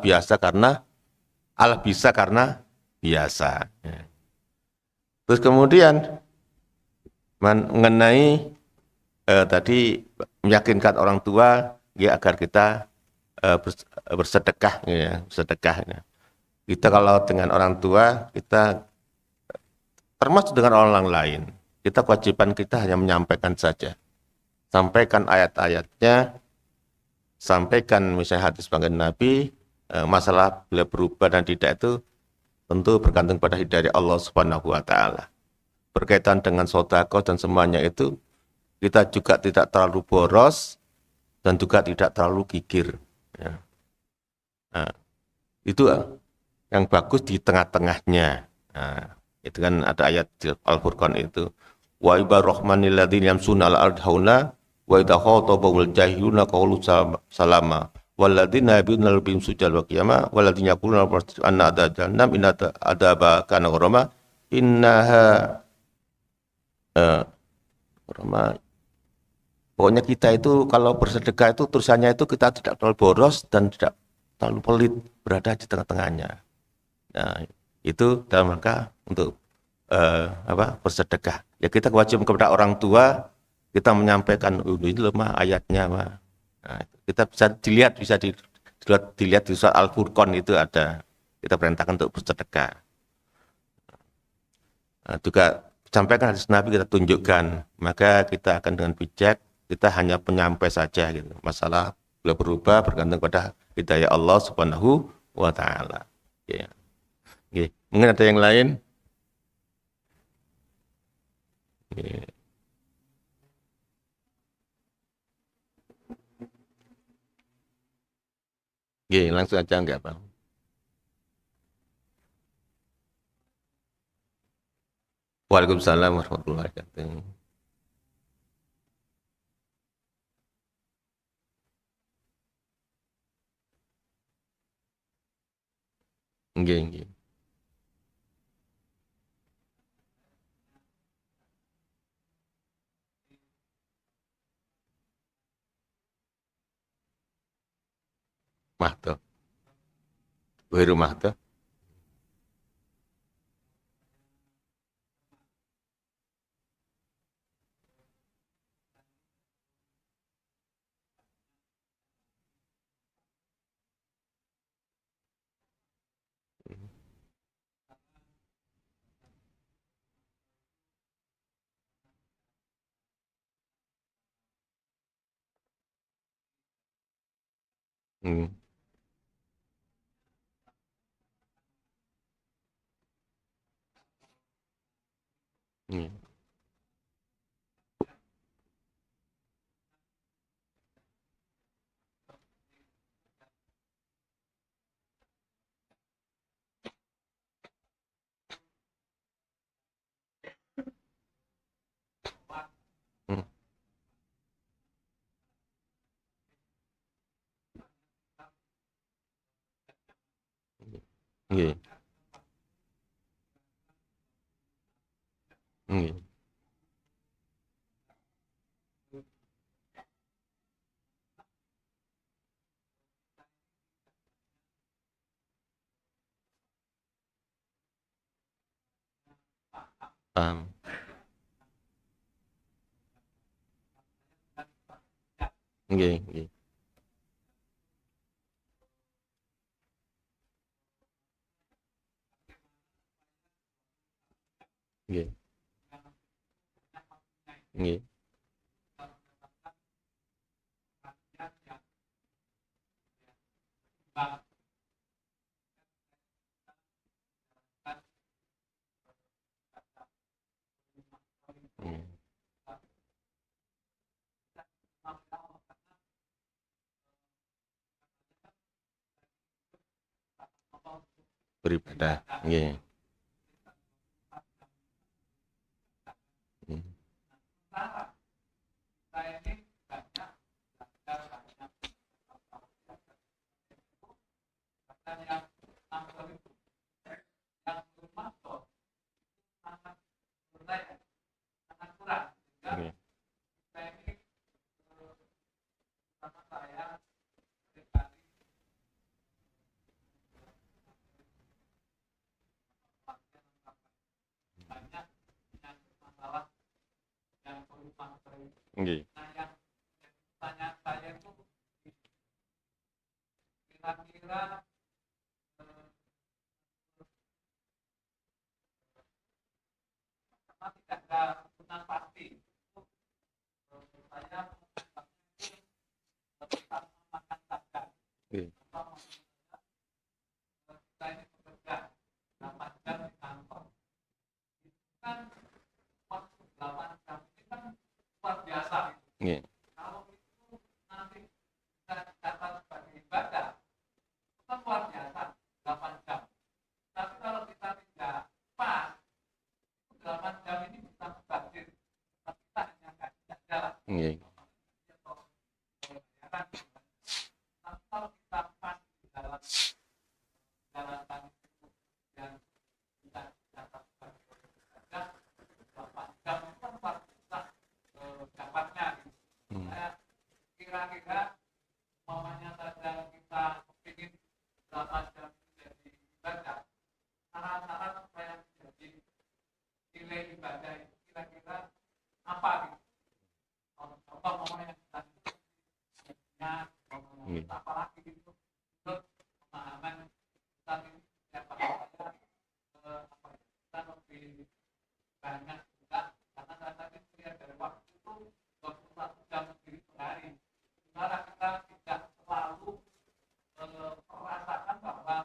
bisa karena biasa. Terus kemudian mengenai tadi meyakinkan orang tua ya agar kita bersedekah ya, sedekah. Ya. Kita kalau dengan orang tua kita termasuk dengan orang lain, kita kewajiban kita hanya menyampaikan saja. Sampaikan ayat-ayatnya, sampaikan misalnya hadis baginda Nabi, masalah bila berubah dan tidak itu tentu bergantung pada hidayah Allah Subhanahu wa taala. Berkaitan dengan sedekah dan semuanya itu kita juga tidak terlalu boros dan juga tidak terlalu gigir. Ya. Nah, itu yang bagus di tengah-tengahnya. Nah, itu kan ada ayat di Al-Furqan itu. Wa ibadur rahmanil ladzina yamshuna 'alal ardi hauna wa idza khatabahumul jahiluna qalu salama wal ladzina yabinuna rabbihim sujal wa qiyama wal ladzina yaquluna anna ada jahannam inna adaba kana gharama innaha gharama. Pokoknya kita itu kalau bersedekah itu tulisannya itu kita tidak terlalu boros dan tidak terlalu pelit, berada di tengah-tengahnya. Nah, itu dalam rangka untuk bersedekah. Ya kita wajib kepada orang tua, kita menyampaikan ini lemah ayatnya, Pak. Nah, kita bisa dilihat di surat Al-Furqan itu ada. Kita perintahkan untuk bersedekah. Nah, juga sampaikan hadis Nabi kita tunjukkan, maka kita akan dengan bijak, kita hanya penyampai saja gitu. Masalah bila berubah bergantung pada hidayah Allah Subhanahu wa taala. Ya. Oke. Mungkin ada yang lain? Oke. Oke, langsung aja enggak, Bang? Waalaikumsalam warahmatullahi wabarakatuh. Nggih, nggih. Mahto. Wiru Mahto. Hmm. Hmm. Hmm. Nggih. Nggih. Paham. Nggih, nggih. Nggih. Nggih. Hmm. Beribadah. Nggih. Hmm. Nggih. Nggih. Nggih. Nggih. mengarahkan. Tapi kalau kita pas di dalam jalan yang kita dapatkan saja, berapa jam itu kan luar biasa dapatnya. Saya kira-kira umpamanya saja kita ingin berapa jam menjadi ibadah, syarat-syarat supaya menjadi nilai ibadah itu kira-kira apa gitu? Contoh umpamanya kita apalagi gitu menurut pemahaman kita ini siapa saja kita lebih banyak juga karena saya melihat dari waktu itu 21 jam sendiri per hari. Sementara kita tidak selalu merasakan bahwa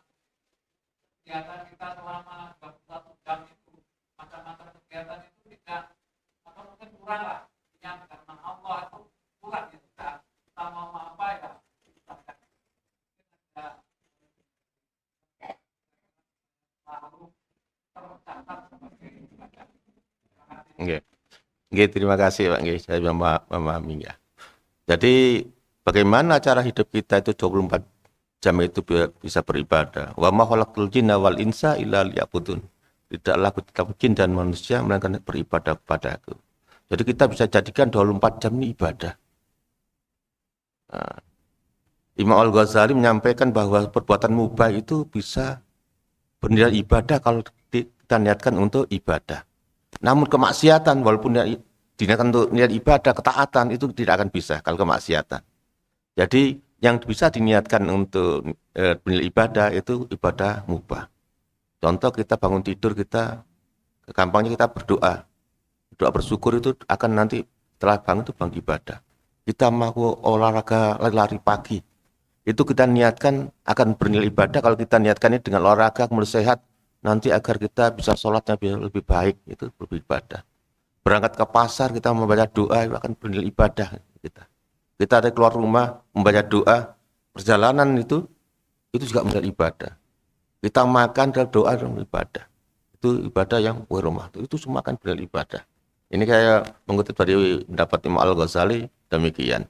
kegiatan kita selama 21 jam itu macam-macam kegiatan itu tidak atau mungkin kurang lah yang karena Allah itu kurang ya kita mau apa ya kita tidak selalu tercatat sebagai ibadah. Nggih. Nggih, terima kasih Pak. Nggih, saya memahami ya. Jadi bagaimana cara hidup kita itu 24 jam itu bisa beribadah. Wa ma khalaqtul jinna wal insa illa liya'budun. Tidaklah aku ciptakan jin dan manusia melainkan beribadah kepadaku. Jadi kita bisa jadikan 24 jam ini ibadah. Nah, Imam Al-Ghazali menyampaikan bahwa perbuatan mubah itu bisa bernilai ibadah kalau kita niatkan untuk ibadah. Namun kemaksiatan walaupun diniatkan untuk niat ibadah, ketaatan itu tidak akan bisa kalau kemaksiatan. Jadi yang bisa diniatkan untuk bernilai ibadah itu ibadah mubah. Contoh kita bangun tidur, kita gampangnya kita berdoa. Doa bersyukur itu akan nanti setelah bangun itu bangun ibadah. Kita mau olahraga lari pagi, itu kita niatkan akan bernilai ibadah kalau kita niatkan ini dengan olahraga kemudian sehat, nanti agar kita bisa sholatnya lebih baik, itu lebih ibadah. Berangkat ke pasar kita membaca doa itu akan bernilai ibadah kita. Kita ada keluar rumah membaca doa, perjalanan itu juga menjadi ibadah. Kita makan dalam doa dalam ibadah. Itu ibadah yang rumah itu semua akan bernilai ibadah. Ini kayak mengutip dari pendapat Imam Al-Ghazali demikian.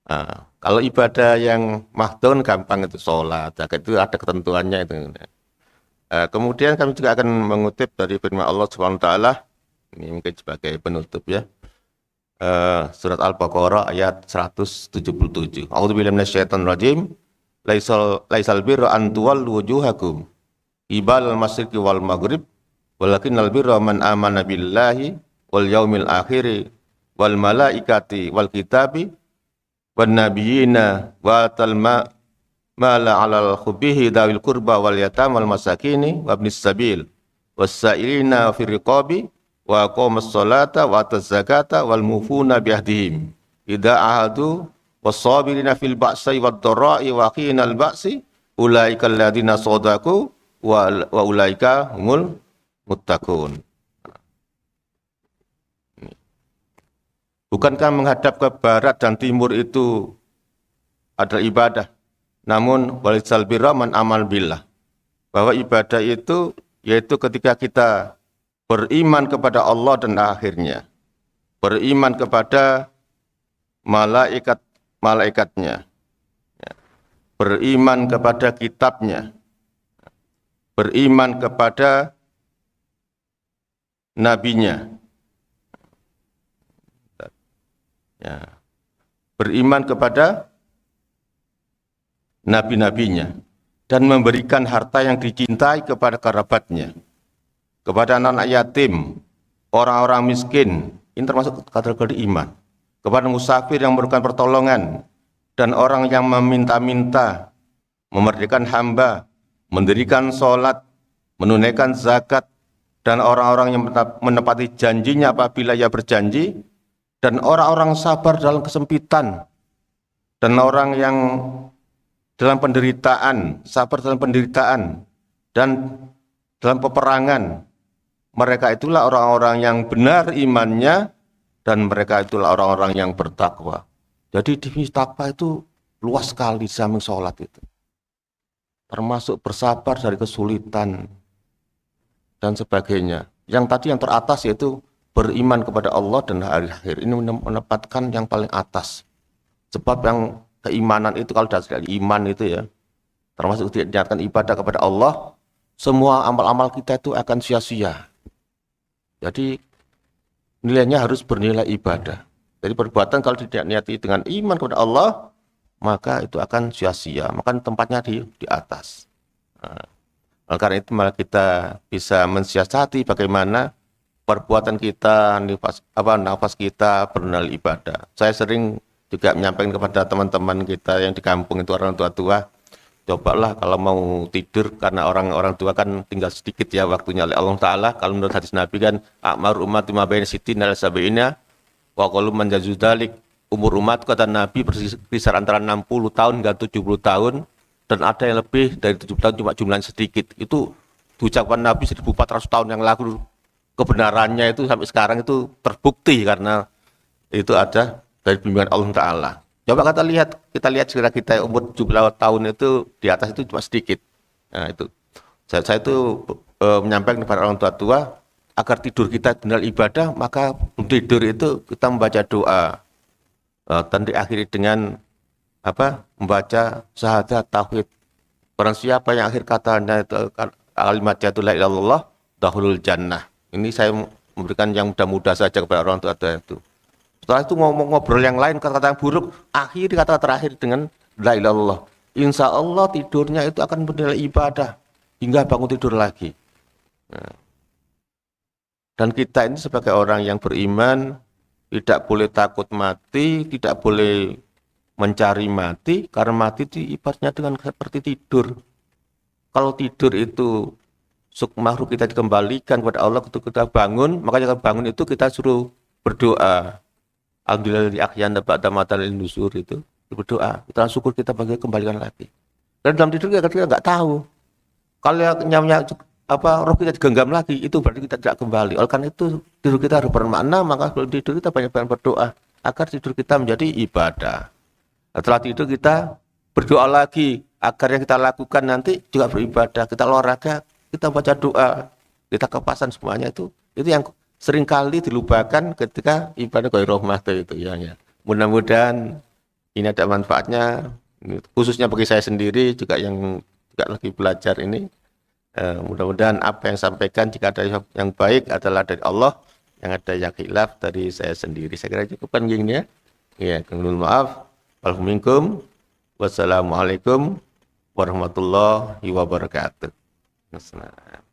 Nah, kalau ibadah yang mahdhun gampang itu sholat, itu ada ketentuannya itu. Kemudian kami juga akan mengutip dari firman Allah SWT, ini mungkin sebagai penutup ya. Surat Al-Baqarah ayat 177. A'udzubillahi minasyaitonirrajim. Laisal birra an tuwallu wujuhakum qibal masyriqi wal maghrib walakinnal birra man amana billahi wal yaumil akhir wal malaikati wal kitabi wan nabiyina wa talma mala 'alal khubbihi dawil qurba wal yatama wal masakini wa ibnis sabil was-sa'ilina fir riqabi wa aqamas salata wa ataz zakata wal mufuna bi ahdihim idza ahadu was-sabirina fil ba'si wad dharra'i wa qinal ba'si ulaika alladziina shadaqu wa ulaika humul muttaqun. Bukankah menghadap ke barat dan timur itu adalah ibadah? Namun walisal birra man amal billah. Bahwa ibadah itu yaitu ketika kita beriman kepada Allah dan akhirnya, beriman kepada malaikatnya, beriman kepada kitabnya, beriman kepada nabinya, ya, beriman kepada nabi-nabinya, dan memberikan harta yang dicintai kepada kerabatnya, kepada anak yatim, orang-orang miskin, ini termasuk kategori iman, kepada musafir yang memerlukan pertolongan, dan orang yang meminta-minta, memerdekakan hamba, mendirikan sholat, menunaikan zakat, dan orang-orang yang menepati janjinya apabila ia berjanji, dan orang-orang sabar dalam kesempitan, dan orang yang dalam penderitaan, sabar dalam penderitaan, dan dalam peperangan. Mereka itulah orang-orang yang benar imannya, dan mereka itulah orang-orang yang bertakwa. Jadi definisi takwa itu luas sekali di samping sholat itu. Termasuk bersabar dari kesulitan dan sebagainya. Yang tadi yang teratas yaitu beriman kepada Allah dan hari akhir. Ini menempatkan yang paling atas. Sebab yang keimanan itu kalau dari iman itu ya, termasuk diniatkan ibadah kepada Allah, semua amal-amal kita itu akan sia-sia. Jadi nilainya harus bernilai ibadah. Jadi perbuatan kalau tidak niati dengan iman kepada Allah, maka itu akan sia-sia. Maka tempatnya di atas. Nah, karena itu malah kita bisa mensiasati bagaimana perbuatan kita, nafas kita bernilai ibadah. Saya sering juga menyampaikan kepada teman-teman kita yang di kampung itu orang tua-tua, cobalah kalau mau tidur, karena orang-orang tua kan tinggal sedikit ya waktunya oleh Allah Ta'ala. Kalau menurut hadis Nabi kan, a'mar umat ma baina sitin ila sab'ina wa qalu man jazudalik, umur umat kata Nabi berkisar antara 60 tahun hingga 70 tahun, dan ada yang lebih dari 70 tahun cuma jumlahnya sedikit. Itu diucapkan Nabi 1400 tahun yang lalu. Kebenarannya itu sampai sekarang itu terbukti karena itu ada dari bimbingan Allah Ta'ala. Coba kita lihat segera kita umur 70 tahun itu di atas itu cuma sedikit. Nah itu. Saya itu menyampaikan kepada orang tua agar tidur kita benar ibadah, maka tidur itu kita membaca doa. Dan diakhiri dengan membaca syahadat tauhid. Barang siapa yang akhir katanya itu kalimat la ilaha illallah dahulul jannah. Ini saya memberikan yang mudah-mudah saja kepada orang tua itu. Setelah itu ngomong ngobrol yang lain, kata-kata yang buruk, akhiri kata terakhir dengan la ilaha illallah. Insya Allah tidurnya itu akan bernilai ibadah hingga bangun tidur lagi. Nah. Dan kita ini sebagai orang yang beriman tidak boleh takut mati, tidak boleh mencari mati, karena mati itu ibaratnya dengan seperti tidur. Kalau tidur itu makhluk kita dikembalikan kepada Allah, ketika kita bangun, makanya bangun itu kita suruh berdoa. Alhamdulillah di akhyan ba'da matal nusur itu berdoa. Kita syukur kita bagi kembalikan lagi. Dan dalam tidur kita nggak tahu. Kalau nyamnya roh kita digenggam lagi, itu berarti kita tidak kembali. Oleh karena itu tidur kita harus bermakna, maka sebelum tidur kita banyak-banyak berdoa agar tidur kita menjadi ibadah. Setelah tidur kita berdoa lagi agar yang kita lakukan nanti juga beribadah. Kita olahraga, kita baca doa, kita kepasan semuanya itu yang seringkali dilupakan ketika ibadah ghairah mahdoh itu ya. Mudah-mudahan ini ada manfaatnya, khususnya bagi saya sendiri juga yang juga lagi belajar ini. Mudah-mudahan apa yang sampaikan jika ada yang baik adalah dari Allah, yang ada yang khilaf dari saya sendiri. Saya kira cukupkan gini ya. Ya, mohon maaf. Waalaikumsalam. Wassalamualaikum warahmatullahi wabarakatuh. Assalamualaikum.